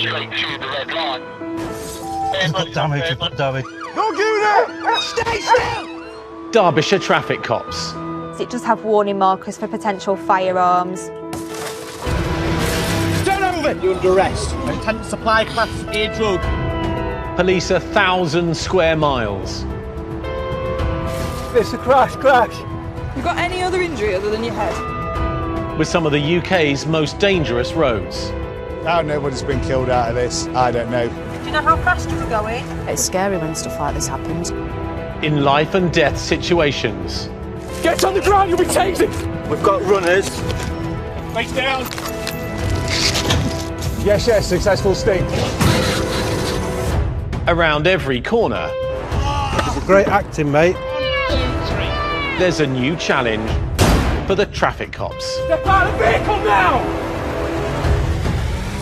straight through the red line. You've got damage, you've got damage. Don't give that! Stay still! Derbyshire traffic cops. It does have warning markers for potential firearms. Turn over! You're under arrest. Intent to supply class A drug. Police 1,000 square miles. It's a crash. You got any other injury other than your head? With some of the UK's most dangerous roads. How nobody's been killed out of this, I don't know. Do you know how fast you were going? It's scary when stuff like this happens. In life and death situations. Get on the ground, you'll be tased! We've got runners. Face down! Yes, successful sting. Around every corner, Great acting, mate. there's a new challenge for the traffic cops. Step out of the vehicle now!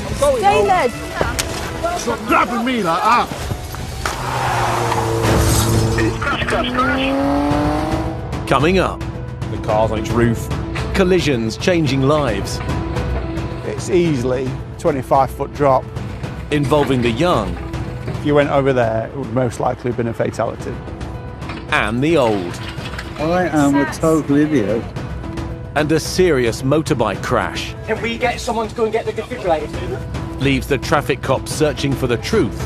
I'm going Stay home. there. Stop grabbing me like that. Coming up, The car's on its roof. collisions changing lives, It's easily 25-foot drop. involving the young If you went over there, it would most likely have been a fatality. and the old, I am a total idiot. and a serious motorbike crash Can we get someone to go and get the defibrillator? leaves the traffic cops searching for the truth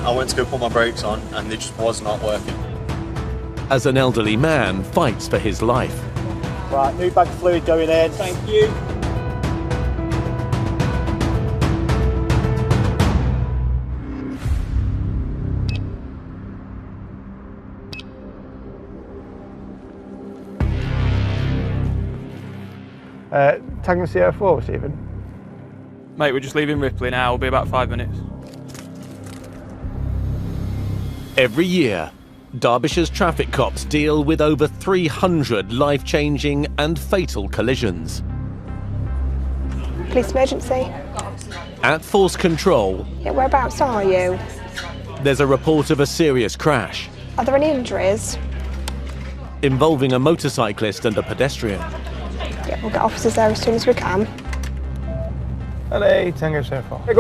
I went to go put my brakes on and they just was not working. as an elderly man fights for his life. Right, new bag of fluid going in. Thank you. Tango Sierra 4, Stephen. Mate, we're just leaving Ripley now. We'll be about 5 minutes. Every year, Derbyshire's traffic cops deal with over 300 life-changing and fatal collisions. Police emergency. At Force Control, Yeah, whereabouts are you? there's a report of a serious crash Are there any injuries? involving a motorcyclist and a pedestrian. Yeah, we'll get officers there as soon as we can. LA, Tango Sierra 4. We've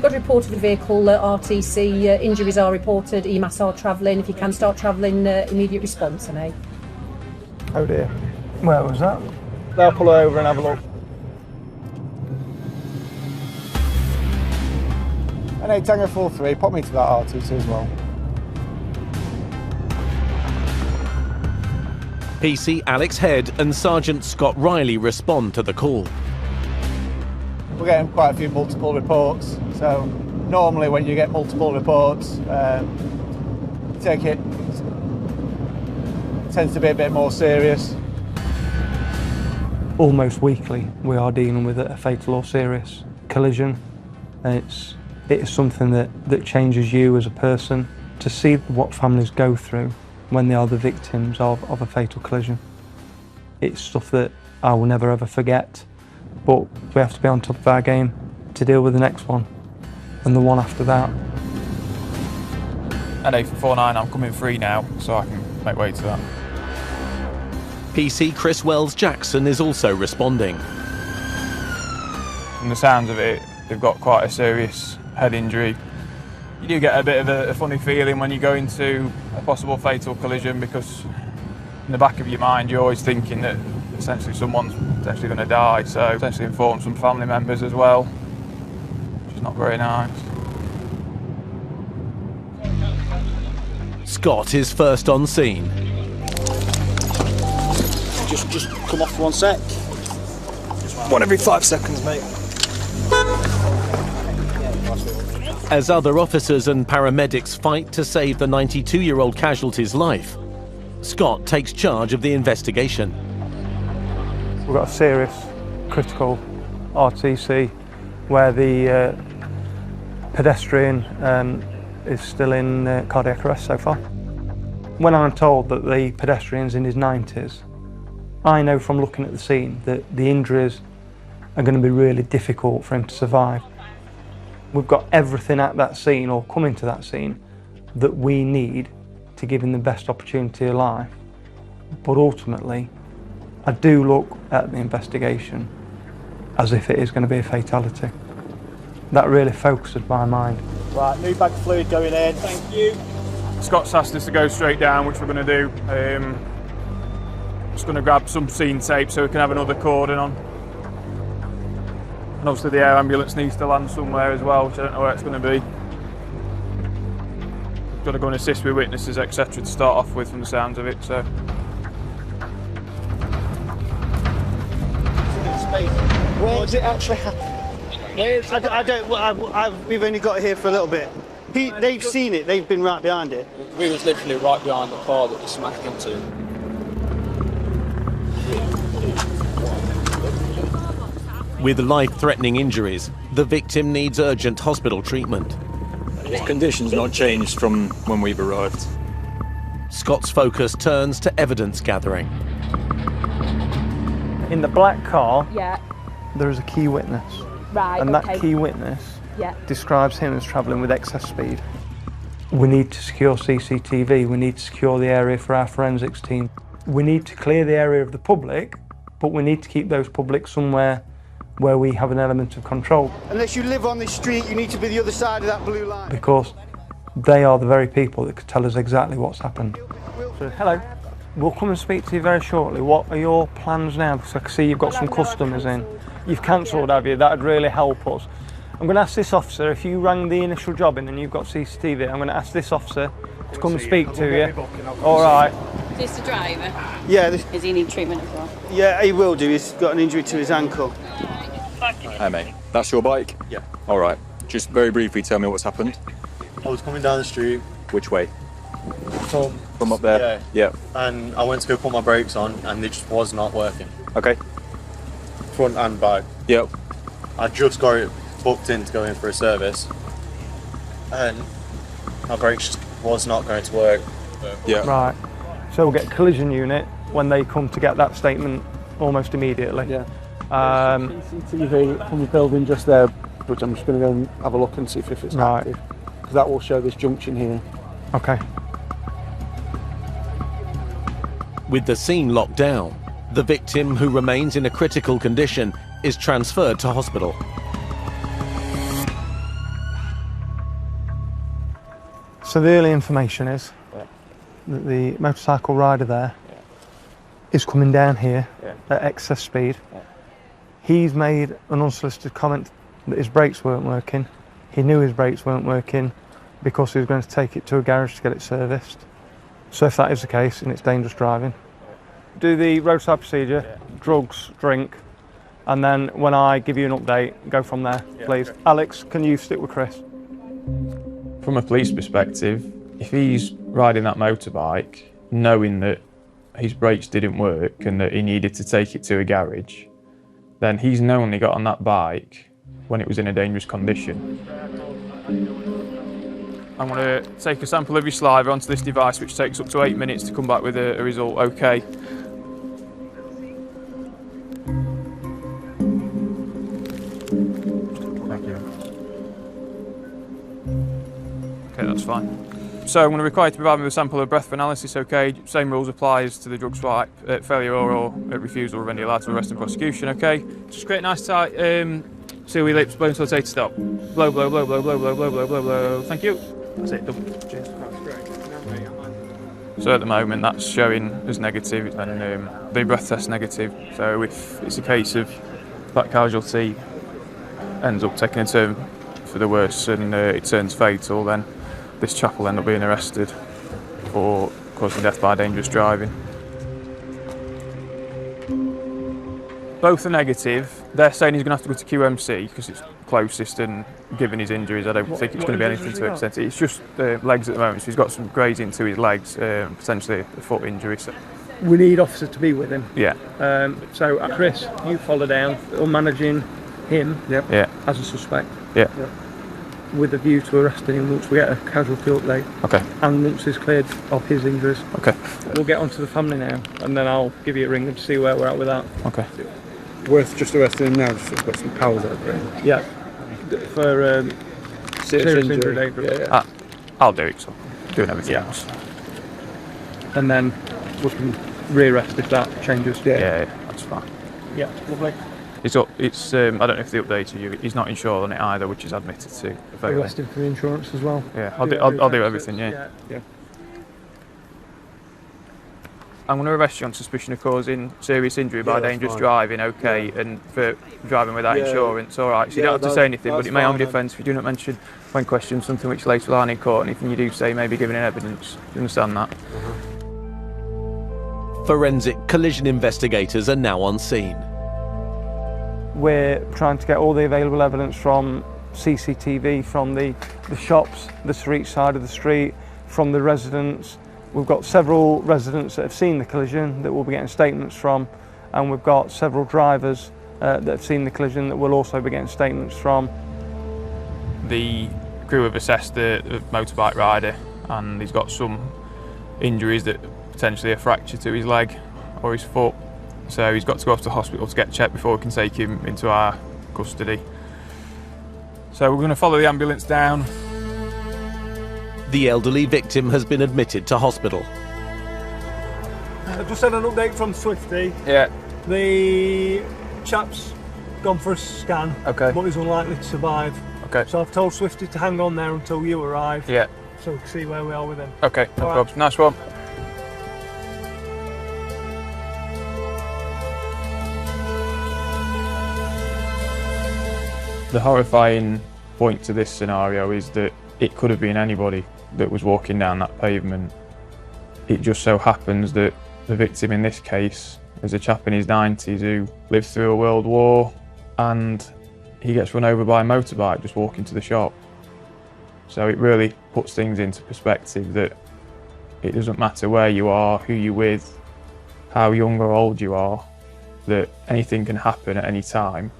got a report of the vehicle, RTC, injuries are reported, EMAS are travelling. If you can start travelling, immediate response, eh? Oh dear. Where was that? They'll pull over and have a look. LA, Tango 4-3, pop me to that RTC as well. PC Alex Head and Sergeant Scott Riley respond to the call. We're getting quite a few multiple reports, so normally when you get multiple reports, take it tends to be a bit more serious. Almost weekly we are dealing with a fatal or serious collision. It is something that changes you as a person. To see what families go through when they are the victims of a fatal collision, it's stuff that I will never ever forget. But we have to be on top of our game to deal with the next one and the one after that. NA for 49, I'm coming free now, so I can make way to that. PC Chris Wells Jackson is also responding. From the sounds of it, they've got quite a serious head injury. You do get a bit of a funny feeling when you go into a possible fatal collision, because in the back of your mind you're always thinking that essentially someone's potentially going to die, so potentially inform some family members as well, which is not very nice. Scott is first on scene. Just come off for 1 sec. One every 5 seconds, mate. As other officers and paramedics fight to save the 92-year-old casualty's life, Scott takes charge of the investigation. We've got a serious critical RTC where the pedestrian is still in cardiac arrest so far. When I'm told that the pedestrian's in his 90s, I know from looking at the scene that the injuries are going to be really difficult for him to survive. We've got everything at that scene, or coming to that scene, that we need to give him the best opportunity of life. But ultimately, I do look at the investigation as if it is going to be a fatality. That really focuses my mind. Right, new bag of fluid going in. Thank you. Scott's asked us to go straight down, which we're going to do. Just going to grab some scene tape so we can have another cordon on. And obviously the air ambulance needs to land somewhere as well, which I don't know where it's going to be. We've got to go and assist with witnesses, etc. to start off with from the sounds of it, so. Where does it actually happen? We've only got here for a little bit. They've seen it, they've been right behind it. We was literally right behind the car that we smacked into. With life-threatening injuries, the victim needs urgent hospital treatment. His condition's not changed from when we've arrived. Scott's focus turns to evidence gathering. In the black car, Yeah. there is a key witness. Right, And okay. that key witness Yeah. describes him as travelling with excess speed. We need to secure CCTV, we need to secure the area for our forensics team. We need to clear the area of the public, but we need to keep those public somewhere where we have an element of control. Unless you live on this street, you need to be the other side of that blue line. Because they are the very people that could tell us exactly what's happened. So, hello, we'll come and speak to you very shortly. What are your plans now? Because I can see you've got some customers in. You've cancelled, have you? That'd really help us. I'm going to ask this officer, if you rang the initial job in and you've got CCTV, I'm going to ask this officer to come and speak to you. All right. Is this the driver? Yeah. Does he need treatment as well? Yeah, he will do. He's got an injury to his ankle. Hey mate, that's your bike? Yeah. All right, just very briefly tell me what's happened. I was coming down the street. Which way? From up there? Yeah. And I went to go put my brakes on and it just was not working. Okay. Front and back. Yep. I just got it booked in to go in for a service and my brakes just was not going to work. Yeah. Right. So we'll get a collision unit when they come to get that statement almost immediately. Yeah. CCTV from the building just there, but I'm just going to go and have a look and see if it's active, because that will show this junction here. Okay. With the scene locked down, the victim, who remains in a critical condition, is transferred to hospital. So the early information is that the motorcycle rider there is coming down here at excess speed. He's made an unsolicited comment that his brakes weren't working. He knew his brakes weren't working because he was going to take it to a garage to get it serviced. So if that is the case, and it's dangerous driving, do the roadside procedure, drugs, drink, and then when I give you an update, go from there, please. Alex, can you stick with Chris? From a police perspective, if he's riding that motorbike, knowing that his brakes didn't work and that he needed to take it to a garage, then he's knowingly got on that bike when it was in a dangerous condition. I'm going to take a sample of your saliva onto this device, which takes up to 8 minutes to come back with a result okay. Thank you. Okay, that's fine. So I'm going to require you to provide me with a sample of breath for analysis, okay? Same rules apply as to the drug swipe, failure or refusal of any allowed to arrest and prosecution, okay? Just create a nice tight seal your lips, blow until I say to stop. Blow, blow, blow, blow, blow, blow, blow, blow, blow, blow. Thank you. That's it, done. Cheers. So at the moment that's showing as negative and the breath test negative. So if it's a case of that casualty ends up taking a turn for the worse and it turns fatal, then this chap will end up being arrested for causing death by dangerous driving. Both are negative. They're saying he's going to have to go to QMC because it's closest, and given his injuries I don't think it's going to be anything too extensive. It's just legs at the moment, so he's got some grazing to his legs, potentially a foot injury. So. We need officers to be with him. Yeah. So Chris, you follow down, or managing him as a suspect. Yeah. With a view to arresting him once we get a casualty update. Okay. And once he's cleared of his injuries. Okay. We'll get onto the family now, and then I'll give you a ring and see where we're at with that. Okay. Worth just arresting him now, just so he's got some powers over him. Yeah. For serious injury. Dangerous. I'll do it, so doing everything else. And then we can re-arrest if that changes. Yeah, that's fine. Yeah, lovely. It's up. It's. I don't know if they updated you. He's not insured on it either, which is admitted to. Arrest him for the insurance as well. Yeah, I'll do everything. Yeah. I'm going to arrest you on suspicion of causing serious injury by dangerous driving, and for driving without insurance, alright. So you don't have to say anything, but it may harm defence if you do not mention when questioned something which later will harm in court. Anything you do say may be given in evidence. Do you understand that? Forensic collision investigators are now on scene. We're trying to get all the available evidence from CCTV, from the shops, the street side of the street, from the residents. We've got several residents that have seen the collision that we'll be getting statements from, and we've got several drivers that have seen the collision that we'll also be getting statements from. The crew have assessed the motorbike rider, and he's got some injuries that potentially a fracture to his leg or his foot. So he's got to go off to the hospital to get checked before we can take him into our custody. So we're going to follow the ambulance down. The elderly victim has been admitted to hospital. I've just had an update from Swifty. Yeah. The chap's gone for a scan, okay, but he's unlikely to survive. Okay. So I've told Swifty to hang on there until you arrive. Yeah. So we can see where we are with him. Okay, no problem. Nice one. The horrifying point to this scenario is that it could have been anybody that was walking down that pavement. It just so happens that the victim in this case is a chap in his 90s who lived through a world war, and he gets run over by a motorbike just walking to the shop. So it really puts things into perspective that it doesn't matter where you are, who you're with, how young or old you are, that anything can happen at any time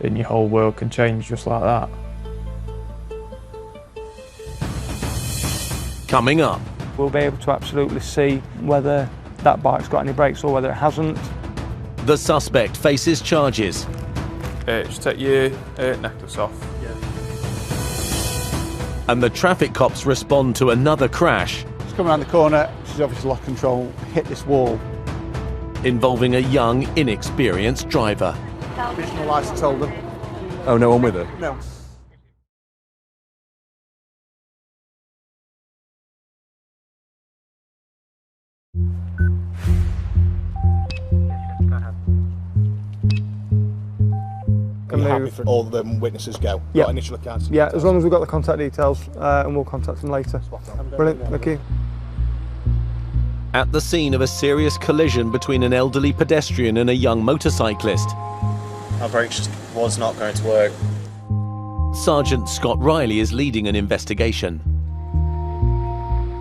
and your whole world can change just like that. Coming up, we'll be able to absolutely see whether that bike's got any brakes or whether it hasn't. The suspect faces charges. Just take your necklace off. Yeah. And the traffic cops respond to another crash. She's come around the corner, she's obviously lost control, hit this wall. Involving a young, inexperienced driver. Provisional licence holder. Oh, no one with her? No. Happy for all the witnesses go? Yeah. Got initial accounts? Yeah, as long as we've got the contact details and we'll contact them later. Brilliant, thank you. At the scene of a serious collision between an elderly pedestrian and a young motorcyclist. My brakes just was not going to work. Sergeant Scott Riley is leading an investigation.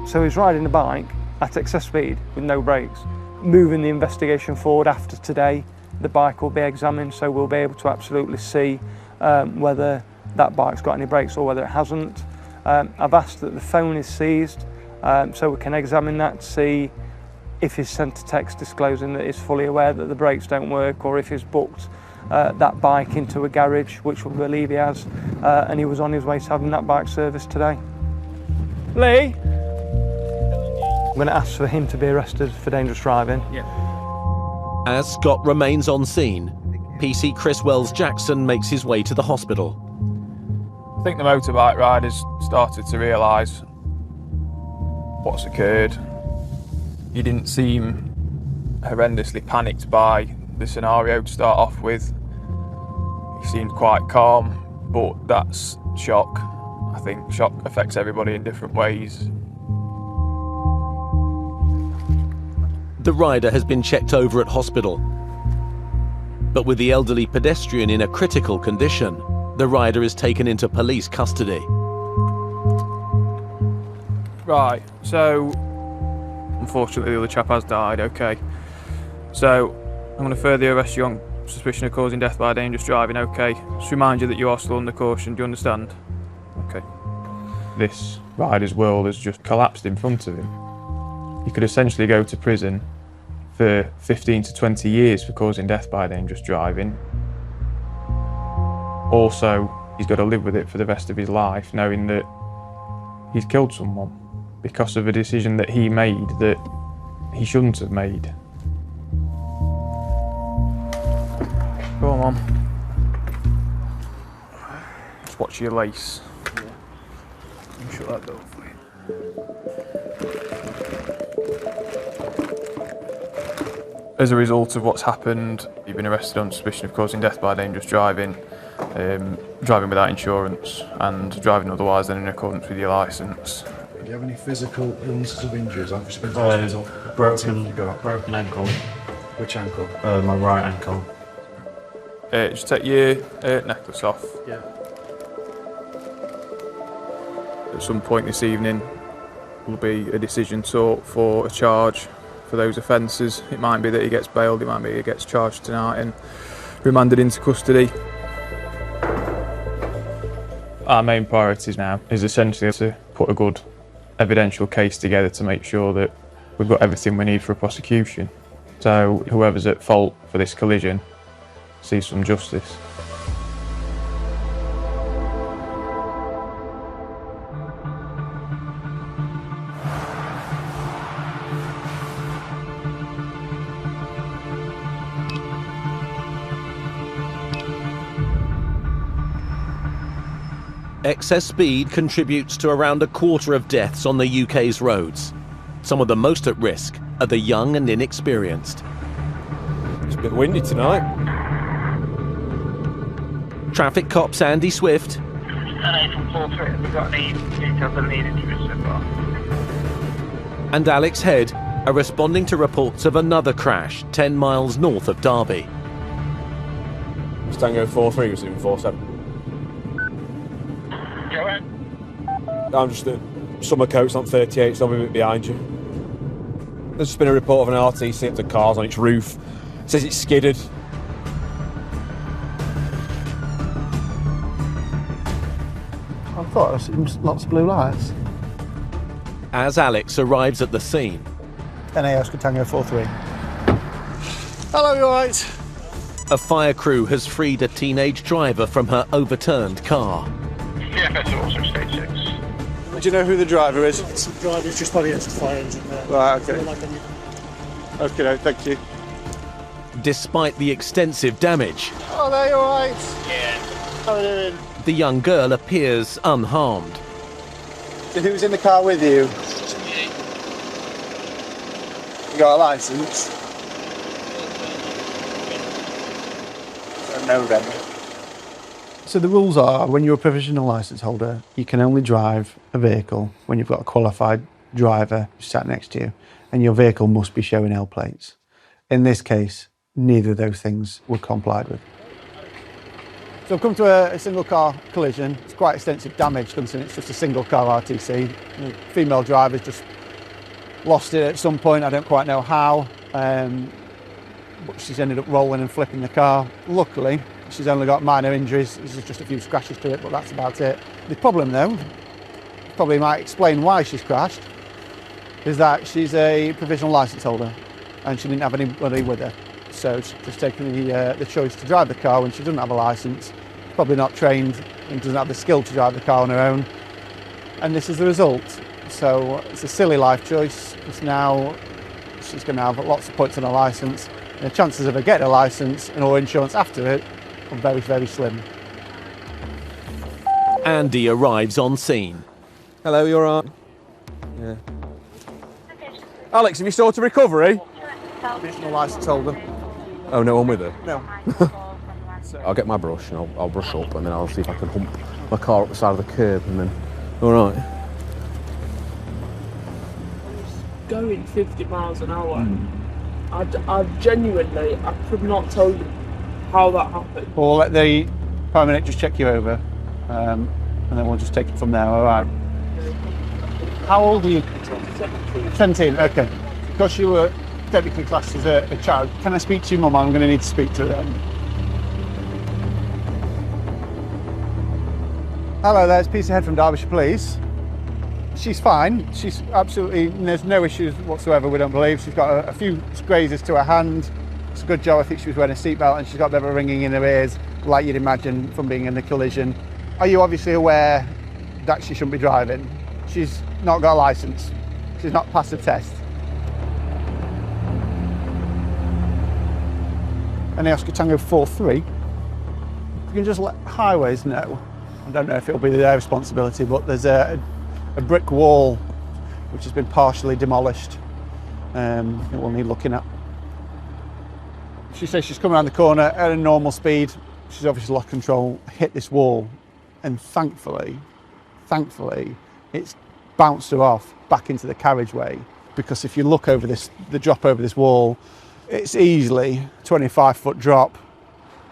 So he's riding a bike at excess speed with no brakes. Moving the investigation forward after today, the bike will be examined, so we'll be able to absolutely see whether that bike's got any brakes or whether it hasn't. I've asked that the phone is seized, so we can examine that to see if he's sent a text disclosing that he's fully aware that the brakes don't work, or if he's booked that bike into a garage, which we believe he has, and he was on his way to having that bike serviced today. Lee? I'm going to ask for him to be arrested for dangerous driving. Yeah. As Scott remains on scene, PC Chris Wells-Jackson makes his way to the hospital. I think the motorbike riders started to realise what's occurred. He didn't seem horrendously panicked by the scenario to start off with. He seemed quite calm, but that's shock. I think shock affects everybody in different ways. The rider has been checked over at hospital. But with the elderly pedestrian in a critical condition, the rider is taken into police custody. Right, so unfortunately the other chap has died, okay. So I'm going to further arrest you on suspicion of causing death by dangerous driving, okay. Just remind you that you are still under caution, do you understand? Okay. This rider's world has just collapsed in front of him. He could essentially go to prison for 15 to 20 years for causing death by dangerous driving. Also, he's got to live with it for the rest of his life, knowing that he's killed someone because of a decision that he made that he shouldn't have made. Go on, Mum. Just watch your lace. Let me shut that door for you. As a result of what's happened, you've been arrested on suspicion of causing death by dangerous driving, driving without insurance, and driving otherwise than in accordance with your licence. Do you have any physical illnesses or injuries? I've just been broken ankle. Which ankle? My right ankle. Just take your necklace off. Yeah. At some point this evening, will be a decision sought for a charge for those offences. It might be that he gets bailed, it might be he gets charged tonight and remanded into custody. Our main priority now is essentially to put a good evidential case together to make sure that we've got everything we need for a prosecution. So whoever's at fault for this collision sees some justice. Excess speed contributes to around a quarter of deaths on the UK's roads. Some of the most at risk are the young and inexperienced. It's a bit windy tonight. Traffic cop Andy Swift Have we got any details on the injuries so far? and Alex Head are responding to reports of another crash 10 miles north of Derby. Tango 4-3 was in 4-7. Go ahead. I'm just at summer coats on 38, so I'm a bit behind you. There's just been a report of an RTC up to cars on its roof. It says it's skidded. I thought I seen lots of blue lights. As Alex arrives at the scene, NAS Tango 4-3. Hello, you alright? a fire crew has freed a teenage driver from her overturned car. Yeah, that's also stage 6. Do you know who the driver is? The driver's just by the exit fire engine there. Right, okay. Okay, no, thank you. Despite the extensive damage, Oh, there you alright? Yeah. How are you doing? the young girl appears unharmed. So who's in the car with you? You got a licence? No, then. So the rules are, when you're a provisional licence holder, you can only drive a vehicle when you've got a qualified driver sat next to you, and your vehicle must be showing L plates. In this case, neither of those things were complied with. So I've come to a single car collision. It's quite extensive damage considering it's just a single car RTC. The female driver's just lost it at some point, I don't quite know how, but she's ended up rolling and flipping the car. Luckily, she's only got minor injuries. There's just a few scratches to it, but that's about it. The problem though, probably might explain why she's crashed, is that she's a provisional licence holder and she didn't have anybody with her. So she's just taken the choice to drive the car when she doesn't have a licence, probably not trained and doesn't have the skill to drive the car on her own. And this is the result. So it's a silly life choice, because now she's going to have lots of points on her licence, and the chances of her getting a licence and or insurance after it are very, very slim. Andy arrives on scene. Hello, you alright? Yeah. Alex, have you sorted recovery? Provisional licence holder. Oh, no one with her? No. I'll get my brush and I'll brush up, and then I'll see if I can hump my car up the side of the curb, and then... Alright. Going 50 miles an hour. I genuinely, I could not tell you how that happened. We'll let the paramedic just check you over, and then we'll just take it from there, all right? How old are you? 17, okay. Because you were technically classed as a child, can I speak to your mum? I'm going to need to speak to her then. Hello there, it's Peter Head from Derbyshire Police. She's fine. She's absolutely, there's no issues whatsoever, we don't believe. She's got a few grazes to her hand. It's a good job. I think she was wearing a seatbelt and she's got a bit of a ringing in her ears, like you'd imagine from being in the collision. Are you obviously aware that she shouldn't be driving? She's not got a licence. She's not passed the test. and the Oscar Tango 4-3, you can just let highways know. I don't know if it'll be their responsibility, but there's a brick wall which has been partially demolished. It will need looking at. She says she's come around the corner at a normal speed. She's obviously lost control, hit this wall, and thankfully, it's bounced her off back into the carriageway. Because if you look over this, the drop over this wall, it's easily a 25-foot drop.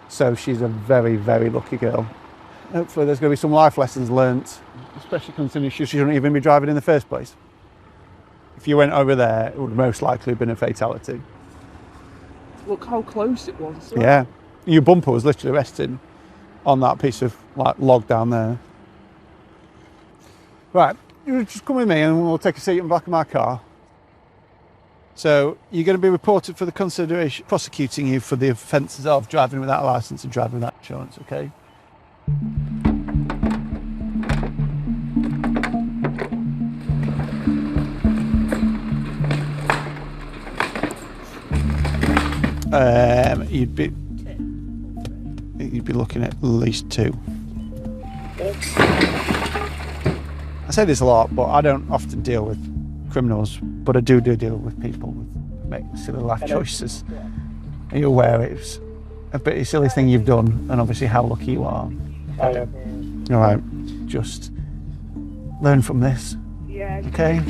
So she's a very, very lucky girl. Hopefully there's going to be some life lessons learnt, especially considering she shouldn't even be driving in the first place. If you went over there, it would most likely have been a fatality. Look how close it was. Yeah, your bumper was literally resting on that piece of log down there. Right, you just come with me and we'll take a seat in the back of my car. So you're going to be reported for the consideration prosecuting you for the offences of driving without a licence and driving without insurance, okay? You'd be looking at least 2. I say this a lot, but I don't often deal with criminals, but I do deal with people who make silly life choices. Are you aware it's a bit of a silly thing you've done, and obviously how lucky you are? I am. All right, just learn from this. Yeah. Okay.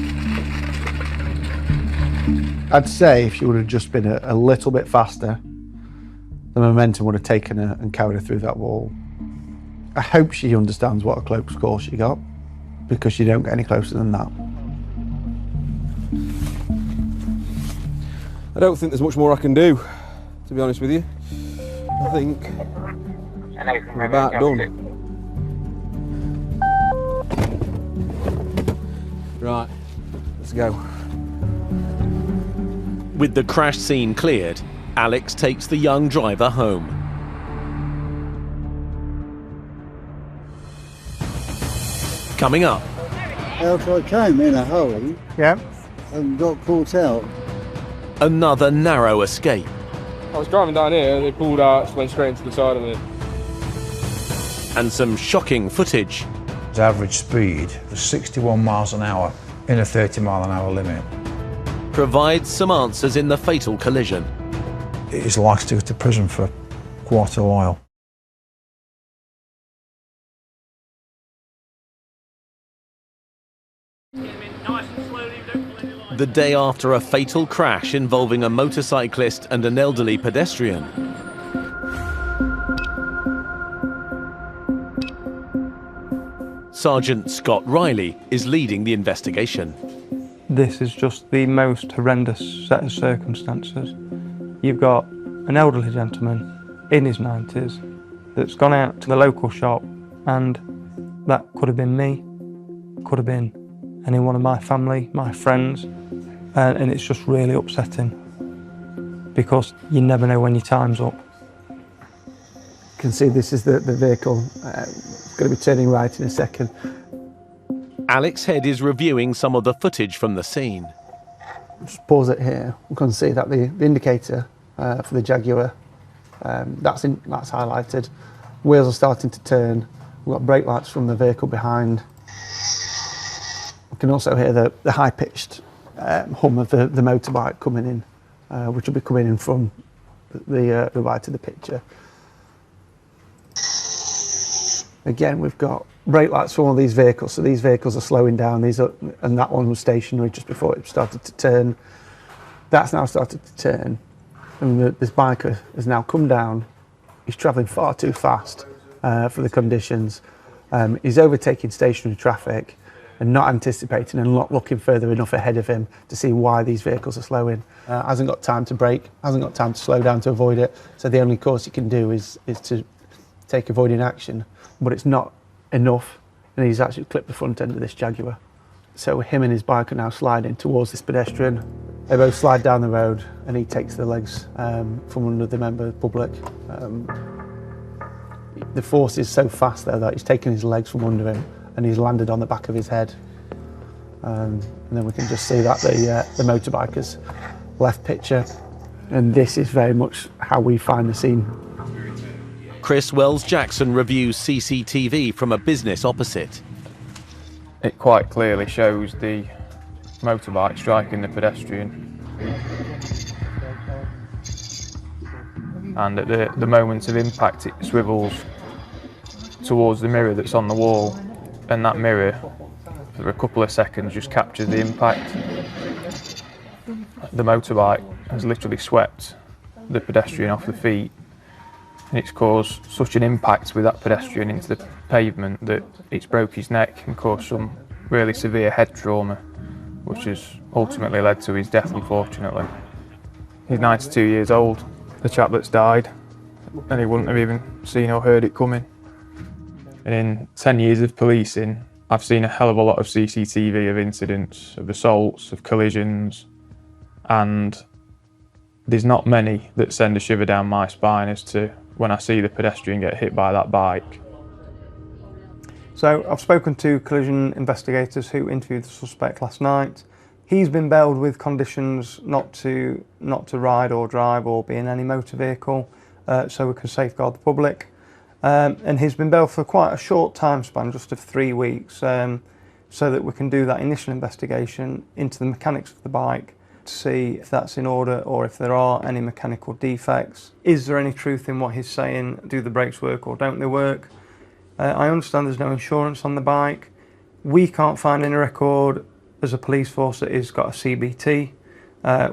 I'd say if she would have just been a little bit faster, the momentum would have taken her and carried her through that wall. I hope she understands what a close call she got, because you don't get any closer than that. I don't think there's much more I can do, to be honest with you. I think I'm about done. Right, let's go. With the crash scene cleared, Alex takes the young driver home. Coming up. After I came in a hurry, yeah, and got caught out. Another narrow escape. I was driving down here, they pulled out, went straight into the side of me. And some shocking footage. The average speed was 61 miles an hour in a 30-mile-an-hour limit. Provides some answers in the fatal collision. It is likely to go to prison for quite a while. The day after a fatal crash involving a motorcyclist and an elderly pedestrian. Sergeant Scott Riley is leading the investigation. This is just the most horrendous set of circumstances. You've got an elderly gentleman in his 90s that's gone out to the local shop, and that could have been me, could have been any one of my family, my friends, and it's just really upsetting because you never know when your time's up. You can see this is the vehicle. It's going to be turning right in a second. Alex Head is reviewing some of the footage from the scene. Just pause it here. We can see that the indicator for the Jaguar, that's highlighted. Wheels are starting to turn. We've got brake lights from the vehicle behind. We can also hear the high-pitched hum of the motorbike coming in, which will be coming in from the right of the picture. Again, we've got brake lights for all these vehicles, so these vehicles are slowing down. And that one was stationary just before it started to turn. That's now started to turn, and this biker has now come down. He's travelling far too fast for the conditions. He's overtaking stationary traffic and not anticipating and not looking further enough ahead of him to see why these vehicles are slowing. Hasn't got time to brake, hasn't got time to slow down to avoid it. So the only course he can do is to take avoiding action, but it's not enough, and he's actually clipped the front end of this Jaguar. So him and his bike are now sliding towards this pedestrian. They both slide down the road, and he takes the legs from under the member of the public. The force is so fast though that he's taken his legs from under him and he's landed on the back of his head. And then we can just see that the motorbiker's left picture And this is very much how we find the scene. Chris Wells-Jackson reviews CCTV from a business opposite. It quite clearly shows the motorbike striking the pedestrian. And at the moment of impact, it swivels towards the mirror that's on the wall, and that mirror, for a couple of seconds, just captures the impact. The motorbike has literally swept the pedestrian off the feet, and it's caused such an impact with that pedestrian into the pavement that it's broke his neck and caused some really severe head trauma, which has ultimately led to his death, unfortunately. He's 92 years old, the chap that's died, and he wouldn't have even seen or heard it coming. And in 10 years of policing, I've seen a hell of a lot of CCTV of incidents, of assaults, of collisions, and there's not many that send a shiver down my spine as to when I see the pedestrian get hit by that bike. So I've spoken to collision investigators who interviewed the suspect last night. He's been bailed with conditions not to ride or drive or be in any motor vehicle, so we can safeguard the public. And he's been bailed for quite a short time span, just of 3 weeks, so that we can do that initial investigation into the mechanics of the bike to see if that's in order or if there are any mechanical defects. Is there any truth in what he's saying? Do the brakes work or don't they work? I understand there's no insurance on the bike. We can't find any record as a police force that he's got a CBT,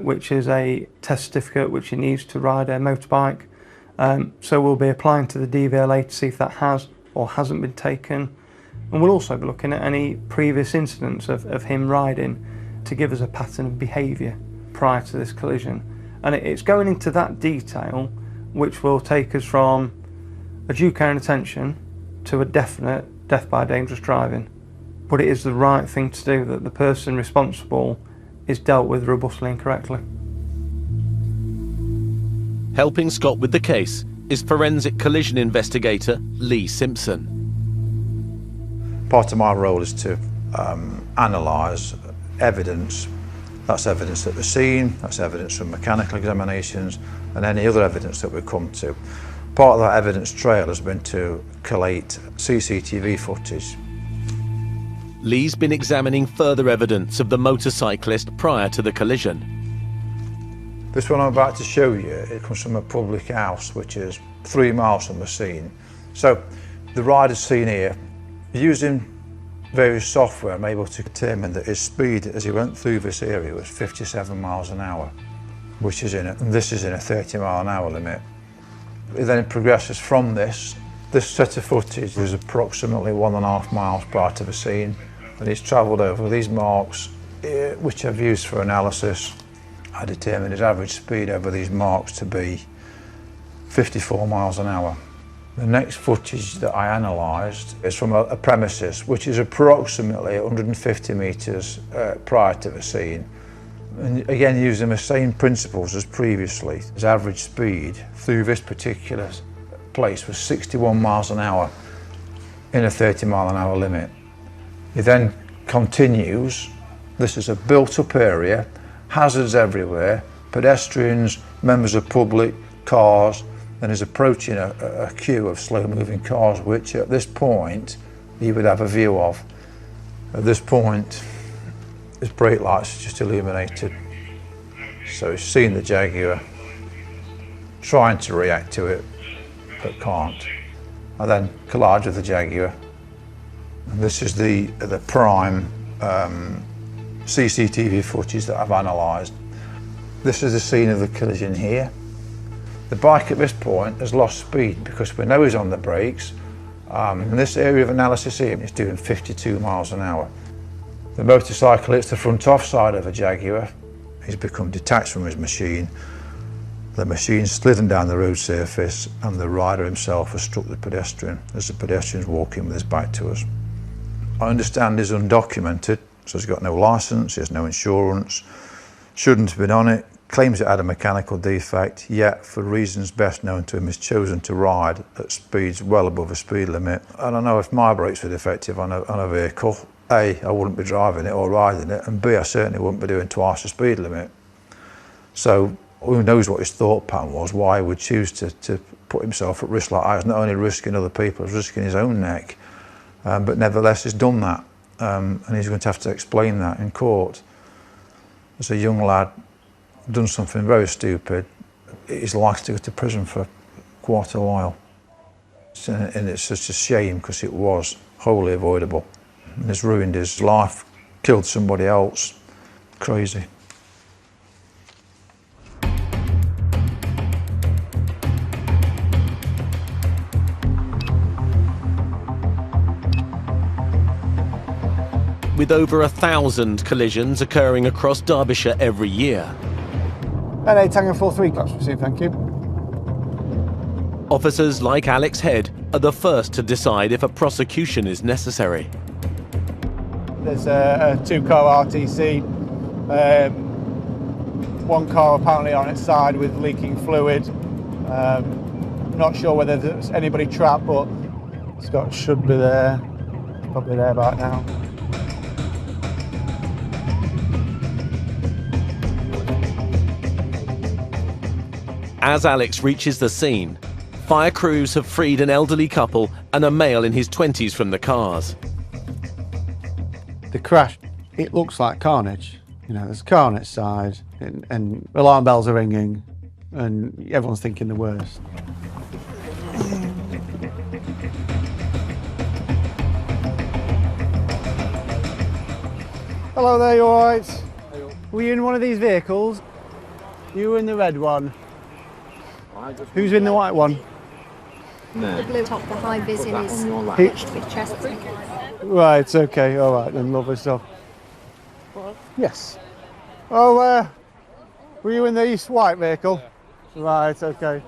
which is a test certificate which he needs to ride a motorbike. So we'll be applying to the DVLA to see if that has or hasn't been taken. And we'll also be looking at any previous incidents of him riding to give us a pattern of behaviour prior to this collision. And it's going into that detail which will take us from a due care and attention to a definite death by dangerous driving. But it is the right thing to do, that the person responsible is dealt with robustly and correctly. Helping Scott with the case is forensic collision investigator Lee Simpson. Part of my role is to analyse evidence. That's evidence at the scene, that's evidence from mechanical examinations, and any other evidence that we come to. Part of that evidence trail has been to collate CCTV footage. Lee's been examining further evidence of the motorcyclist prior to the collision. This one I'm about to show you, it comes from a public house which is 3 miles from the scene. So the rider's seen here. Using various software, I'm able to determine that his speed as he went through this area was 57 miles an hour, which is and this is in a 30 mile an hour limit. It then progresses from this. This set of footage was approximately 1.5 miles prior to the scene, and he's travelled over these marks, which I've used for analysis. I determined his average speed over these marks to be 54 miles an hour. The next footage that I analysed is from a premises which is approximately 150 metres prior to the scene. And again, using the same principles as previously, his average speed through this particular place was 61 miles an hour in a 30 mile an hour limit. He then continues. This is a built-up area, hazards everywhere, pedestrians, members of public, cars, and is approaching a queue of slow-moving cars, which at this point he would have a view of. At this point, his brake lights just illuminated. So he's seen the Jaguar, trying to react to it, but can't. I then collide with the Jaguar. And this is the prime CCTV footage that I've analysed. This is the scene of the collision here. The bike at this point has lost speed because we know he's on the brakes. In this area of analysis here, it's doing 52 miles an hour. The motorcycle hits the front off side of a Jaguar. He's become detached from his machine. The machine's slidden down the road surface, and the rider himself has struck the pedestrian as the pedestrian's walking with his back to us. I understand he's undocumented, so he's got no licence, he has no insurance, shouldn't have been on it, claims it had a mechanical defect, yet for reasons best known to him has chosen to ride at speeds well above a speed limit. I don't know if my brakes were defective on a vehicle. A, I wouldn't be driving it or riding it, and B, I certainly wouldn't be doing twice the speed limit. So Who knows what his thought pattern was, why he would choose to put himself at risk like that. He's not only risking other people, he's risking his own neck. But nevertheless, he's done that. And he's going to have to explain that in court. As a young lad, done something very stupid, he's likely to go to prison for quite a while. And it's such a shame because it was wholly avoidable. And it's ruined his life, killed somebody else. Crazy. With over 1,000 collisions occurring across Derbyshire every year. LA Tango 43 claps received, thank you. Officers like Alex Head are the first to decide if a prosecution is necessary. There's a two-car RTC, one car apparently on its side with leaking fluid. Not sure whether there's anybody trapped, but Scott should be there. Probably there about now. As Alex reaches the scene, fire crews have freed an elderly couple and a male in his 20s from the cars. The crash, it looks like carnage. You know, there's a car on its side and alarm bells are ringing and everyone's thinking the worst. Hello there, you all right? Were you in one of these vehicles? You were in the red one. Who's in the white one? No. The blue top, the high vis in his chest. Right, okay, all right then, lovely stuff. Yes. Oh, were you in the east white vehicle? Yeah. Right, okay.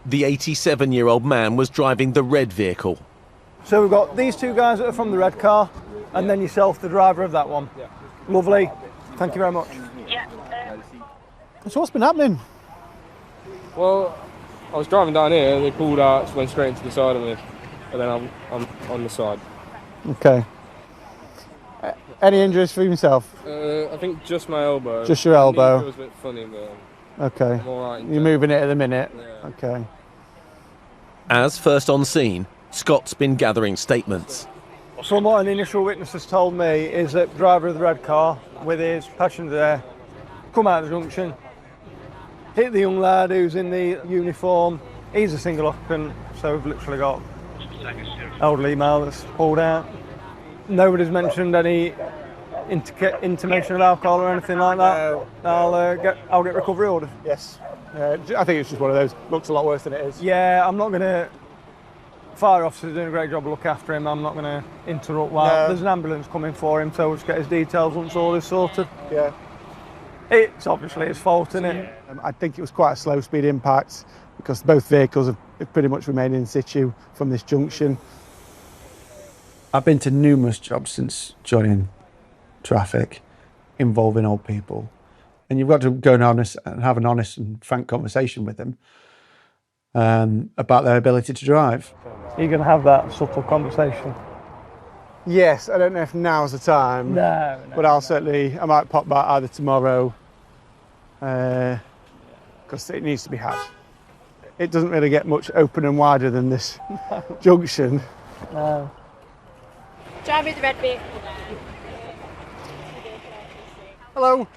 The 87-year-old man was driving the red vehicle. So we've got these two guys that are from the red car, and then yourself, the driver of that one. Yeah. Lovely. Thank you very much. Yeah. So what's been happening? Well, I was driving down here, they pulled out, went straight into the side of me, and then I'm on the side. Okay. Any injuries for yourself? I think just my elbow. Just your elbow? It feels a bit funny, but okay. I'm all right. You're moving it at the minute? Yeah. Okay. As first on scene, Scott's been gathering statements. From what an initial witness has told me is that the driver of the red car with his passenger there come out of the junction, hit the young lad who's in the uniform. He's a single occupant, so we've literally got elderly male that's pulled out. Nobody's mentioned any intimation of alcohol or anything like that. I'll get recovery ordered. Yes. I think it's just one of those. Looks a lot worse than it is. Yeah, I'm not going to. Fire officer's doing a great job of looking after him. I'm not going to interrupt while there's an ambulance coming for him, so we'll just get his details once all is sorted. Yeah. It's obviously his fault, isn't it? I think it was quite a slow speed impact because both vehicles have pretty much remained in situ from this junction. I've been to numerous jobs since joining traffic involving old people, and you've got to go and have an honest and frank conversation with them about their ability to drive. Are you going to have that subtle conversation? Yes, I don't know if now's the time. No. But I might pop back either tomorrow, because it needs to be had. It doesn't really get much open and wider than this junction. No. Driver of the red vehicle. Hello,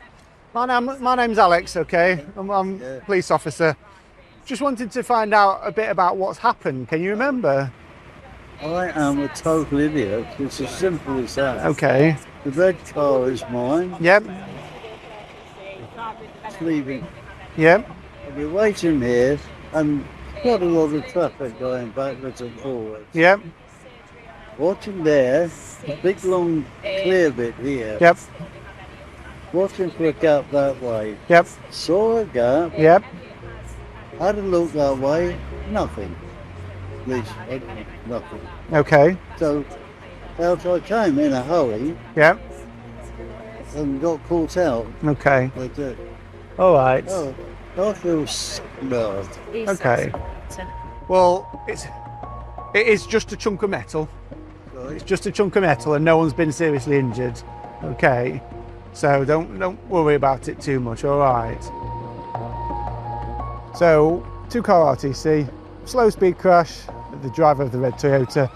my name's Alex, okay? I'm a police officer. Just wanted to find out a bit about what's happened. Can you remember? I am a total idiot. It's as simple as that. Okay. The red car is mine. Yep. It's leaving. Yep. I'll be waiting here, and quite a lot of traffic going backwards and forwards. Yep. Watching there, a big long clear bit here. Yep. Watching for a gap that way. Yep. Saw a gap. Yep. Had a look that way, nothing. At least, nothing. Okay. So, out I came in a hurry. Yep. And got caught out. Okay. I did. All right. Oh, I feel scared. Okay. Well, it is just a chunk of metal. Right. It's just a chunk of metal, and no one's been seriously injured. Okay. So don't worry about it too much. All right. So, two-car RTC, slow speed crash, the driver of the red Toyota,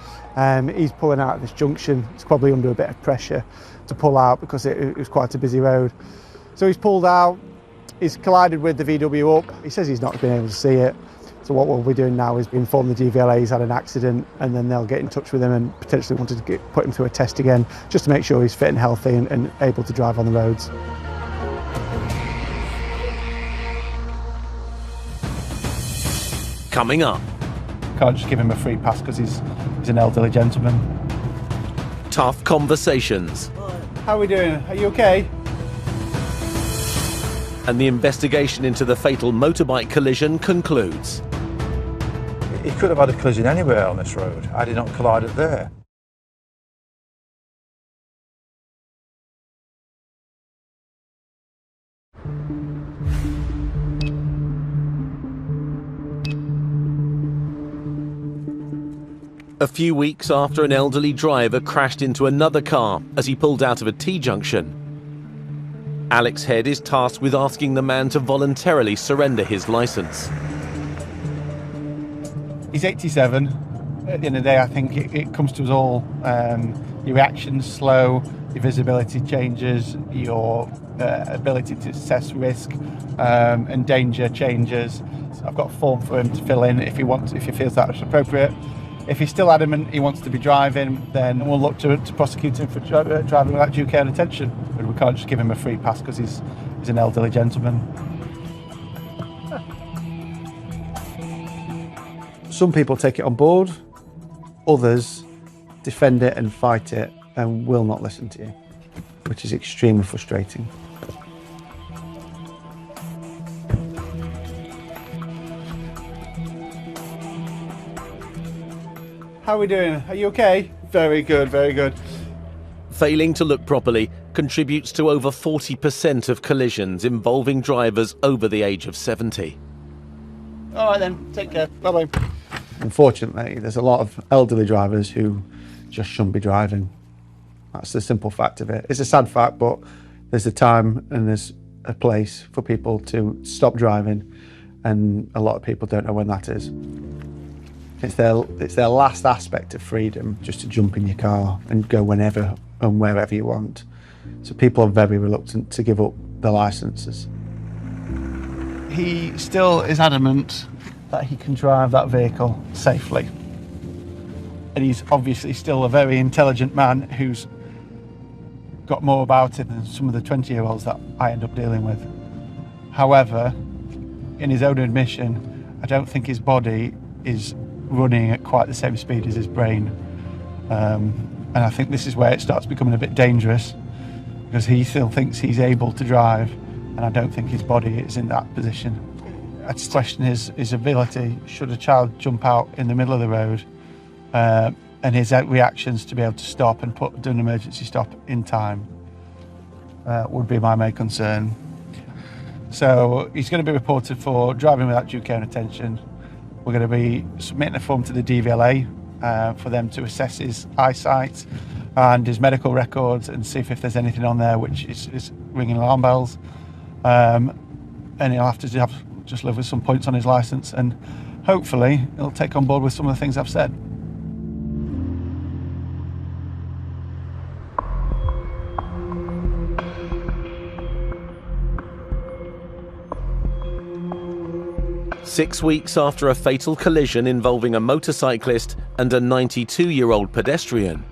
he's pulling out at this junction. He's probably under a bit of pressure to pull out because it was quite a busy road. So he's pulled out, he's collided with the VW up. He says he's not been able to see it. So what we'll be doing now is inform the DVLA he's had an accident, and then they'll get in touch with him and potentially want to put him through a test again, just to make sure he's fit and healthy and able to drive on the roads. Coming up. Can't just give him a free pass because he's an elderly gentleman. Tough conversations. How are we doing? Are you okay? And the investigation into the fatal motorbike collision concludes. He could have had a collision anywhere on this road had he not collided there. A few weeks after an elderly driver crashed into another car as he pulled out of a T-junction, Alex Head is tasked with asking the man to voluntarily surrender his licence. He's 87. At the end of the day, I think it comes to us all. Your reaction's slow, your visibility changes, your ability to assess risk and danger changes. So I've got a form for him to fill in if he feels that's appropriate. If he's still adamant he wants to be driving, then we'll look to prosecute him for driving without due care and attention. But we can't just give him a free pass because he's an elderly gentleman. Some people take it on board, others defend it and fight it and will not listen to you, which is extremely frustrating. How are we doing? Are you okay? Very good, very good. Failing to look properly contributes to over 40% of collisions involving drivers over the age of 70. All right then, take care. Bye-bye. Unfortunately, there's a lot of elderly drivers who just shouldn't be driving. That's the simple fact of it. It's a sad fact, but there's a time and there's a place for people to stop driving, and a lot of people don't know when that is. It's their last aspect of freedom, just to jump in your car and go whenever and wherever you want. So people are very reluctant to give up their licences. He still is adamant that he can drive that vehicle safely. And he's obviously still a very intelligent man who's got more about it than some of the 20-year-olds that I end up dealing with. However, in his own admission, I don't think his body is running at quite the same speed as his brain. And I think this is where it starts becoming a bit dangerous, because he still thinks he's able to drive, and I don't think his body is in that position. I just question his ability, should a child jump out in the middle of the road, and his reactions to be able to stop and do an emergency stop in time would be my main concern. So he's going to be reported for driving without due care and attention. We're going to be submitting a form to the DVLA for them to assess his eyesight and his medical records and see if there's anything on there which is ringing alarm bells. And he'll have to just live with some points on his licence, and hopefully he'll take on board with some of the things I've said. Six weeks after a fatal collision involving a motorcyclist and a 92-year-old pedestrian,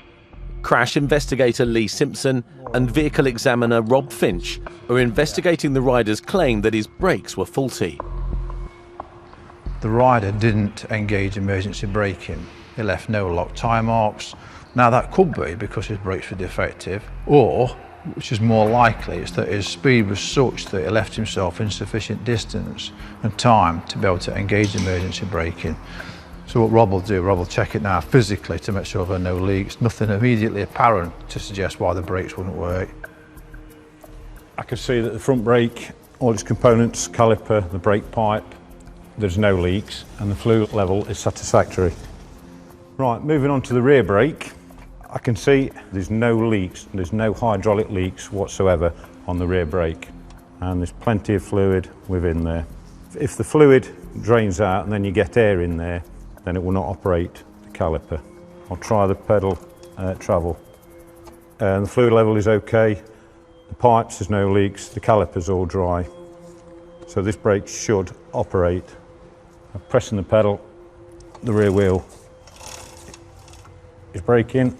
crash investigator Lee Simpson and vehicle examiner Rob Finch are investigating the rider's claim that his brakes were faulty. The rider didn't engage emergency braking. He left no lock tire marks. Now that could be because his brakes were defective, or, which is more likely, is that his speed was such that he left himself insufficient distance and time to be able to engage emergency braking. So what Rob will do, Rob will check it now physically to make sure there are no leaks, nothing immediately apparent to suggest why the brakes wouldn't work. I can see that the front brake, all its components, caliper, the brake pipe, there's no leaks and the fluid level is satisfactory. Right, moving on to the rear brake, I can see there's no leaks, there's no hydraulic leaks whatsoever on the rear brake, and there's plenty of fluid within there. If the fluid drains out and then you get air in there, then it will not operate the caliper. I'll try the pedal travel. The fluid level is okay, the pipes, there's no leaks, the caliper's all dry. So this brake should operate. I'm pressing the pedal, the rear wheel is braking,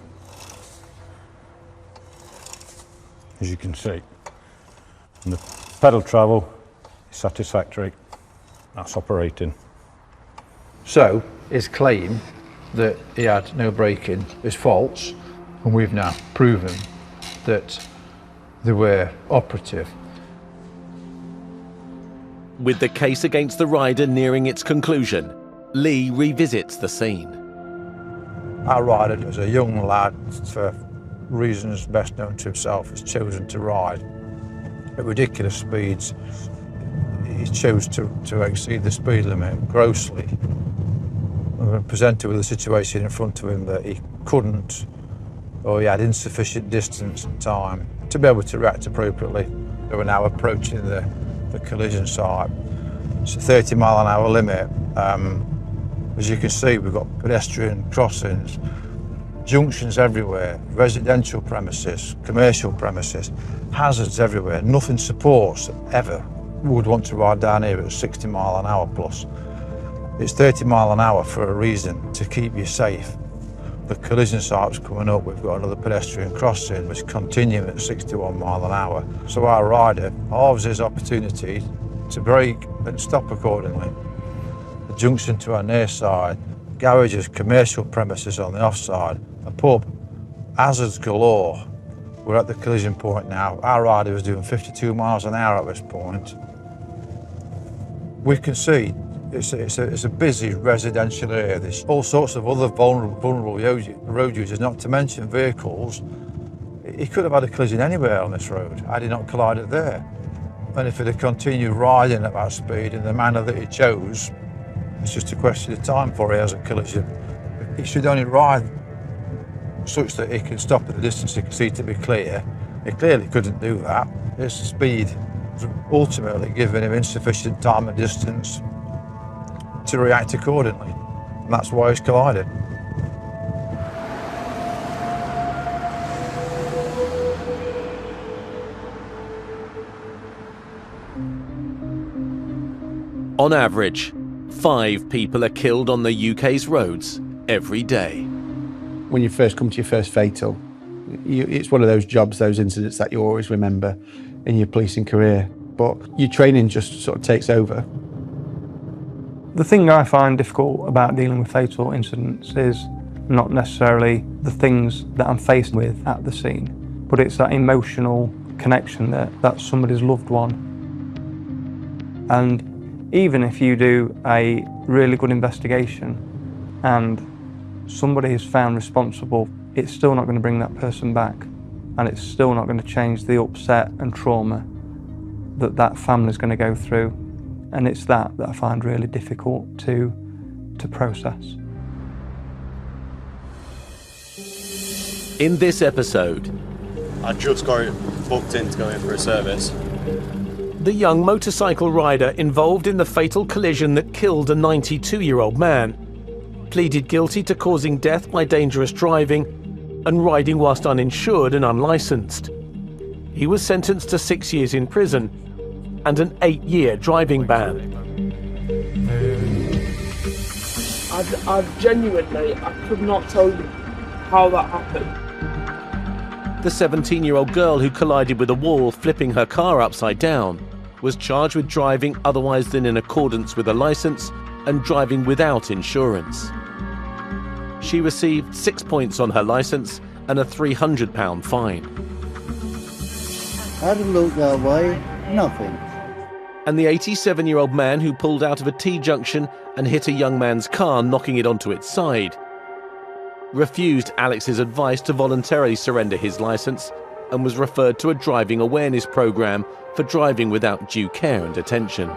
as you can see. And the pedal travel is satisfactory, that's operating. So his claim that he had no braking is false, and we've now proven that they were operative. With the case against the rider nearing its conclusion, Lee revisits the scene. Our rider was a young lad, for reasons best known to himself, has chosen to ride at ridiculous speeds. He chose to exceed the speed limit grossly. We were presented with a situation in front of him that he couldn't, or he had insufficient distance and time to be able to react appropriately. We were now approaching the collision site. It's a 30-mile-an-hour limit. As you can see, we've got pedestrian crossings, junctions everywhere, residential premises, commercial premises, hazards everywhere. Nothing supports ever would want to ride down here at 60 mile an hour plus. It's 30 mile an hour for a reason, to keep you safe. The collision site's coming up, we've got another pedestrian crossing which continuing at 61 mile an hour. So our rider halves his opportunity to brake and stop accordingly. The junction to our near side, garages, commercial premises on the offside, a pub, hazards galore. We're at the collision point now. Our rider was doing 52 miles an hour at this point. We can see it's a busy residential area. There's all sorts of other vulnerable road users, not to mention vehicles. He could have had a collision anywhere on this road had he not collided there. And if he'd have continued riding at that speed in the manner that he chose, it's just a question of time before he has a collision. He should only ride such that he can stop at the distance he can see to be clear. He clearly couldn't do that. His speed was ultimately giving him insufficient time and distance to react accordingly. And that's why he's collided. On average, 5 people are killed on the UK's roads every day. When you first come to your first fatal, it's one of those jobs, those incidents that you always remember in your policing career. But your training just sort of takes over. The thing I find difficult about dealing with fatal incidents is not necessarily the things that I'm faced with at the scene, but it's that emotional connection that somebody's loved one. And even if you do a really good investigation and somebody is found responsible, it's still not going to bring that person back, and it's still not going to change the upset and trauma that family's going to go through. And it's that I find really difficult to process. In this episode, I just got booked in to go in for a service. The young motorcycle rider involved in the fatal collision that killed a 92-year-old man pleaded guilty to causing death by dangerous driving and riding whilst uninsured and unlicensed. He was sentenced to 6 years in prison and an 8-year driving ban. I could not tell you how that happened. The 17-year-old girl who collided with a wall, flipping her car upside down, was charged with driving otherwise than in accordance with a license and driving without insurance. She received 6 points on her license and a £300 fine. Had a look that way, nothing. And the 87-year-old man who pulled out of a T-junction and hit a young man's car, knocking it onto its side, refused Alex's advice to voluntarily surrender his license and was referred to a driving awareness program for driving without due care and attention.